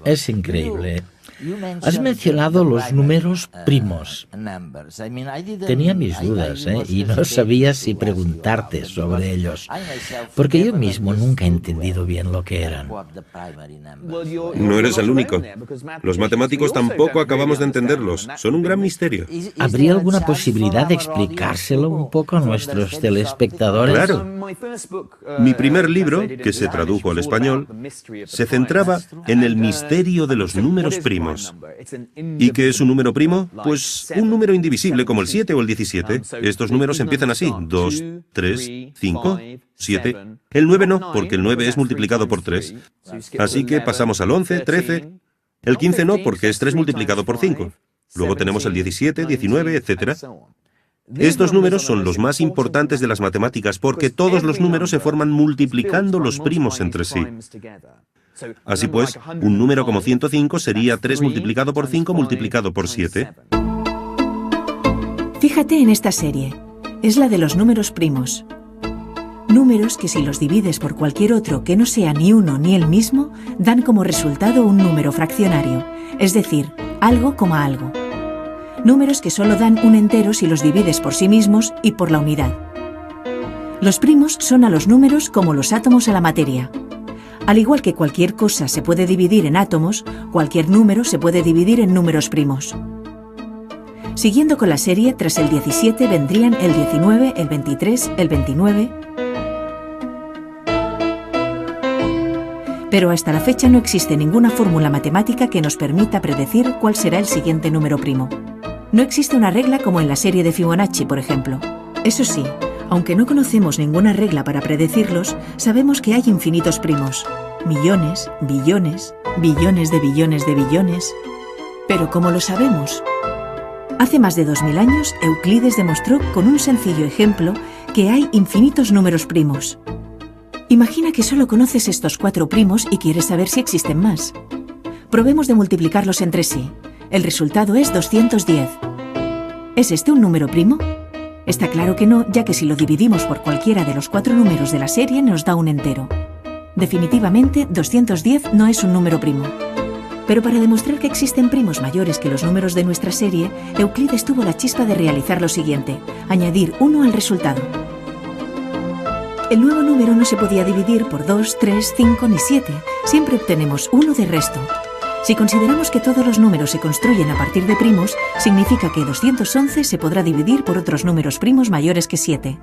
Es increíble. Has mencionado los números primos. Tenía mis dudas, y no sabía si preguntarte sobre ellos, porque yo mismo nunca he entendido bien lo que eran. No eres el único. Los matemáticos tampoco acabamos de entenderlos. Son un gran misterio. ¿Habría alguna posibilidad de explicárselo un poco a nuestros telespectadores? Claro. Mi primer libro, que se tradujo al español, se centraba en el misterio de los números primos. ¿Y qué es un número primo? Pues un número indivisible como el 7 o el 17. Estos números empiezan así: 2, 3, 5, 7. El 9 no, porque el 9 es multiplicado por 3. Así que pasamos al 11, 13. El 15 no, porque es 3 multiplicado por 5. Luego tenemos el 17, 19, etc. Estos números son los más importantes de las matemáticas porque todos los números se forman multiplicando los primos entre sí. Así pues, un número como 105 sería 3 multiplicado por 5 multiplicado por 7. Fíjate en esta serie. Es la de los números primos. Números que si los divides por cualquier otro que no sea ni uno ni el mismo, dan como resultado un número fraccionario, es decir, algo coma algo. Números que solo dan un entero si los divides por sí mismos y por la unidad. Los primos son a los números como los átomos a la materia. Al igual que cualquier cosa se puede dividir en átomos, cualquier número se puede dividir en números primos. Siguiendo con la serie, tras el 17 vendrían el 19, el 23, el 29... Pero hasta la fecha no existe ninguna fórmula matemática que nos permita predecir cuál será el siguiente número primo. No existe una regla como en la serie de Fibonacci, por ejemplo. Eso sí, aunque no conocemos ninguna regla para predecirlos, sabemos que hay infinitos primos. Millones, billones, billones de billones de billones. ¿Pero cómo lo sabemos? Hace más de 2000 años, Euclides demostró con un sencillo ejemplo que hay infinitos números primos. Imagina que solo conoces estos 4 primos y quieres saber si existen más. Probemos de multiplicarlos entre sí. El resultado es 210. ¿Es este un número primo? Está claro que no, ya que si lo dividimos por cualquiera de los 4 números de la serie nos da un entero. Definitivamente, 210 no es un número primo. Pero para demostrar que existen primos mayores que los números de nuestra serie, Euclides tuvo la chispa de realizar lo siguiente: añadir 1 al resultado. El nuevo número no se podía dividir por 2, 3, 5 ni 7. Siempre obtenemos 1 de resto. Si consideramos que todos los números se construyen a partir de primos, significa que 211 se podrá dividir por otros números primos mayores que 7.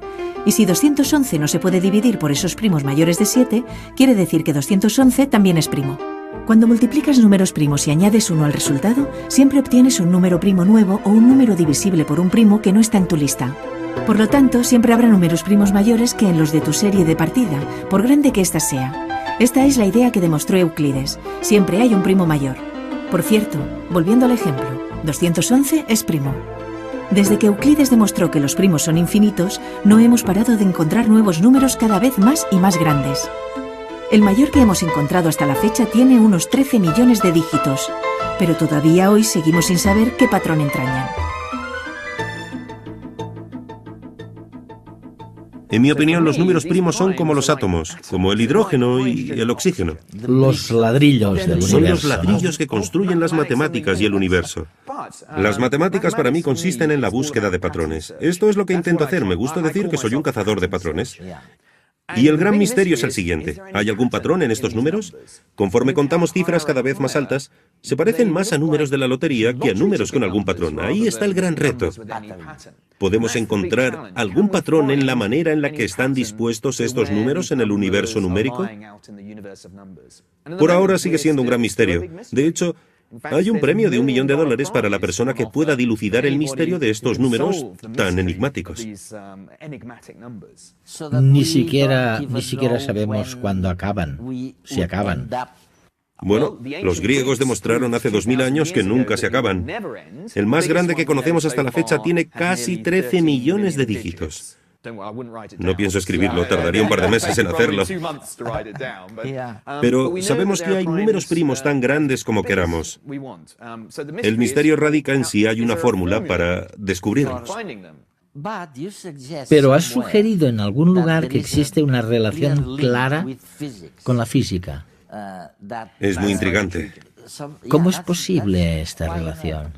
Y si 211 no se puede dividir por esos primos mayores de 7, quiere decir que 211 también es primo. Cuando multiplicas números primos y añades 1 al resultado, siempre obtienes un número primo nuevo o un número divisible por un primo que no está en tu lista. Por lo tanto, siempre habrá números primos mayores que en los de tu serie de partida, por grande que ésta sea. Esta es la idea que demostró Euclides. Siempre hay un primo mayor. Por cierto, volviendo al ejemplo, 211 es primo. Desde que Euclides demostró que los primos son infinitos, no hemos parado de encontrar nuevos números cada vez más y más grandes. El mayor que hemos encontrado hasta la fecha tiene unos 13 millones de dígitos, pero todavía hoy seguimos sin saber qué patrón entrañan. En mi opinión, los números primos son como los átomos, como el hidrógeno y el oxígeno. Los ladrillos del universo. Son los ladrillos que construyen las matemáticas y el universo. Las matemáticas para mí consisten en la búsqueda de patrones. Esto es lo que intento hacer. Me gusta decir que soy un cazador de patrones. Y el gran misterio es el siguiente. ¿Hay algún patrón en estos números? Conforme contamos cifras cada vez más altas, se parecen más a números de la lotería que a números con algún patrón. Ahí está el gran reto. ¿Podemos encontrar algún patrón en la manera en la que están dispuestos estos números en el universo numérico? Por ahora sigue siendo un gran misterio. De hecho, hay un premio de $1 millón para la persona que pueda dilucidar el misterio de estos números tan enigmáticos. Ni siquiera sabemos cuándo acaban, si acaban. Bueno, los griegos demostraron hace 2000 años que nunca se acaban. El más grande que conocemos hasta la fecha tiene casi 13 millones de dígitos. No pienso escribirlo, tardaría un par de meses en hacerlo. Pero sabemos que hay números primos tan grandes como queramos. El misterio radica en si hay una fórmula para descubrirlos. Pero has sugerido en algún lugar que existe una relación clara con la física. Es muy intrigante. ¿Cómo es posible esta relación?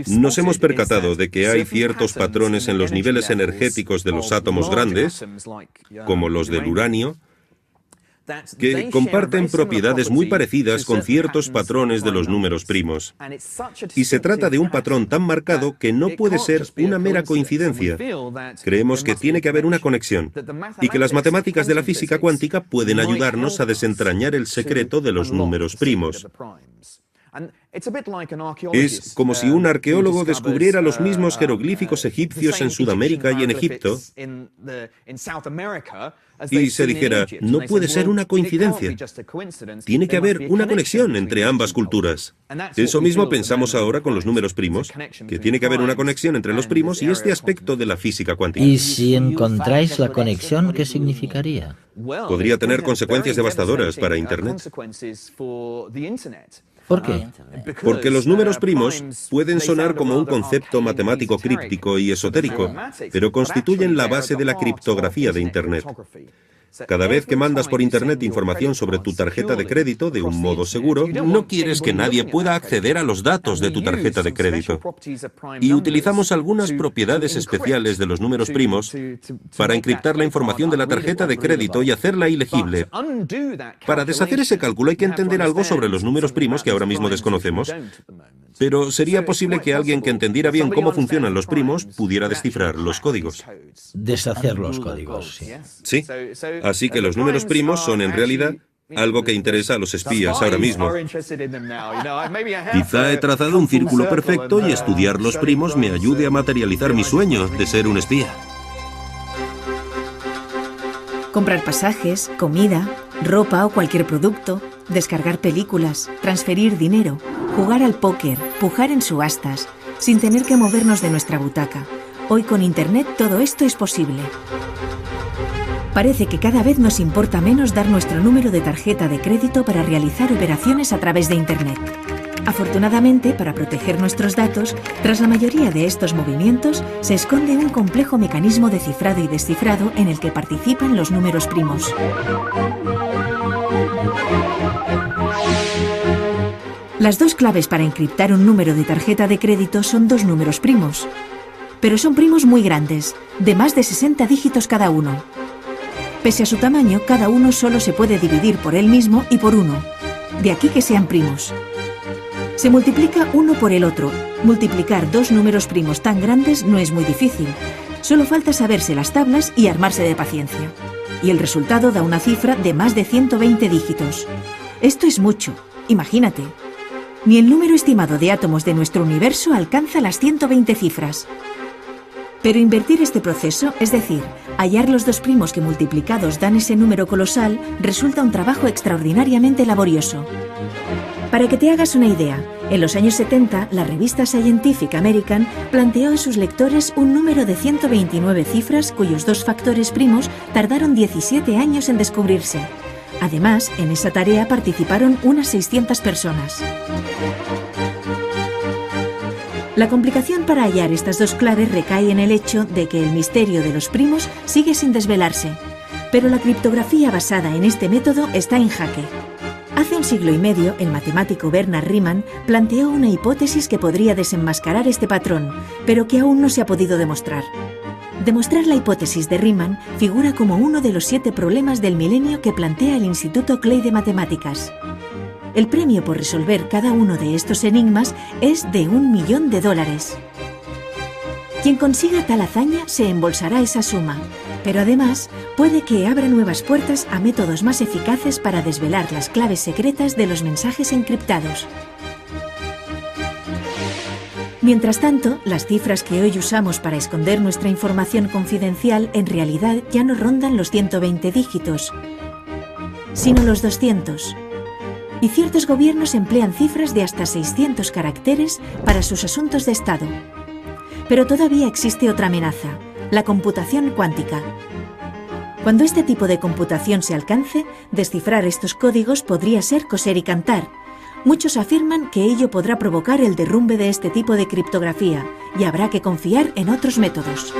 Nos hemos percatado de que hay ciertos patrones en los niveles energéticos de los átomos grandes, como los del uranio, que comparten propiedades muy parecidas con ciertos patrones de los números primos. Y se trata de un patrón tan marcado que no puede ser una mera coincidencia. Creemos que tiene que haber una conexión, y que las matemáticas de la física cuántica pueden ayudarnos a desentrañar el secreto de los números primos. Es como si un arqueólogo descubriera los mismos jeroglíficos egipcios en Sudamérica y en Egipto y se dijera, no puede ser una coincidencia. Tiene que haber una conexión entre ambas culturas. Eso mismo pensamos ahora con los números primos, que tiene que haber una conexión entre los primos y este aspecto de la física cuántica. ¿Y si encontráis la conexión, qué significaría? Podría tener consecuencias devastadoras para Internet. ¿Por qué? Porque los números primos pueden sonar como un concepto matemático críptico y esotérico, pero constituyen la base de la criptografía de Internet. Cada vez que mandas por Internet información sobre tu tarjeta de crédito de un modo seguro, no quieres que nadie pueda acceder a los datos de tu tarjeta de crédito. Y utilizamos algunas propiedades especiales de los números primos para encriptar la información de la tarjeta de crédito y hacerla ilegible. Para deshacer ese cálculo hay que entender algo sobre los números primos que ahora mismo desconocemos. Pero sería posible que alguien que entendiera bien cómo funcionan los primos pudiera descifrar los códigos. Deshacer los códigos, sí. Sí. Así que los números primos son en realidad algo que interesa a los espías ahora mismo. Quizá he trazado un círculo perfecto y estudiar los primos me ayude a materializar mi sueño de ser un espía. Comprar pasajes, comida, ropa o cualquier producto, descargar películas, transferir dinero, jugar al póker, pujar en subastas, sin tener que movernos de nuestra butaca. Hoy con Internet todo esto es posible. Parece que cada vez nos importa menos dar nuestro número de tarjeta de crédito para realizar operaciones a través de Internet. Afortunadamente, para proteger nuestros datos, tras la mayoría de estos movimientos se esconde un complejo mecanismo de cifrado y descifrado en el que participan los números primos. Las dos claves para encriptar un número de tarjeta de crédito son dos números primos, pero son primos muy grandes, de más de 60 dígitos cada uno. Pese a su tamaño, cada uno solo se puede dividir por él mismo y por uno, de aquí que sean primos. Se multiplica uno por el otro. Multiplicar dos números primos tan grandes no es muy difícil. Solo falta saberse las tablas y armarse de paciencia. Y el resultado da una cifra de más de 120 dígitos. Esto es mucho, imagínate. Ni el número estimado de átomos de nuestro universo alcanza las 120 cifras. Pero invertir este proceso, es decir, hallar los dos primos que multiplicados dan ese número colosal, resulta un trabajo extraordinariamente laborioso. Para que te hagas una idea, en los años 70, la revista Scientific American planteó a sus lectores un número de 129 cifras cuyos dos factores primos tardaron 17 años en descubrirse. Además, en esa tarea participaron unas 600 personas. La complicación para hallar estas dos claves recae en el hecho de que el misterio de los primos sigue sin desvelarse, pero la criptografía basada en este método está en jaque. Hace un siglo y medio, el matemático Bernard Riemann planteó una hipótesis que podría desenmascarar este patrón, pero que aún no se ha podido demostrar. Demostrar la hipótesis de Riemann figura como uno de los 7 problemas del milenio que plantea el Instituto Clay de Matemáticas. El premio por resolver cada uno de estos enigmas es de $1 millón. Quien consiga tal hazaña se embolsará esa suma, pero además puede que abra nuevas puertas a métodos más eficaces para desvelar las claves secretas de los mensajes encriptados. Mientras tanto, las cifras que hoy usamos para esconder nuestra información confidencial en realidad ya no rondan los 120 dígitos, sino los 200. Y ciertos gobiernos emplean cifras de hasta 600 caracteres para sus asuntos de Estado. Pero todavía existe otra amenaza, la computación cuántica. Cuando este tipo de computación se alcance, descifrar estos códigos podría ser coser y cantar. Muchos afirman que ello podrá provocar el derrumbe de este tipo de criptografía y habrá que confiar en otros métodos.